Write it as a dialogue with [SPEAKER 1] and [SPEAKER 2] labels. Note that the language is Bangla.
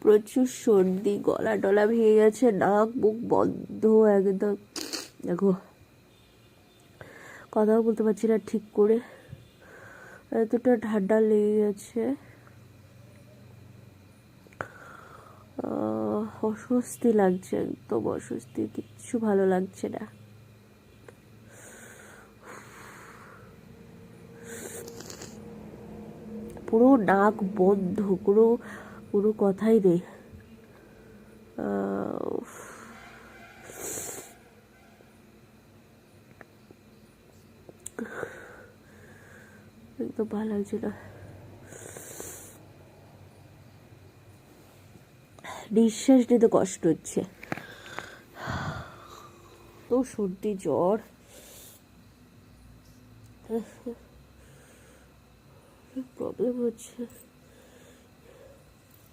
[SPEAKER 1] প্রচুর সর্দি, গলা টলা ভেঙে গেছে, নাক মুখ বন্ধ একদম। দেখো কথাও বলতে পারছি না ঠিক করে, এতটা ঠান্ডা লেগে গেছে। অস্বস্তি লাগছে, একদম অস্বস্তি, কিচ্ছু ভালো লাগছে না। পুরো নাক বন্ধ, কোনো কথাই নেই। একদম ভালো লাগছে না, নিঃশ্বাস নিতে কষ্ট হচ্ছে, তো সর্দি জ্বর প্রবলেম হচ্ছে।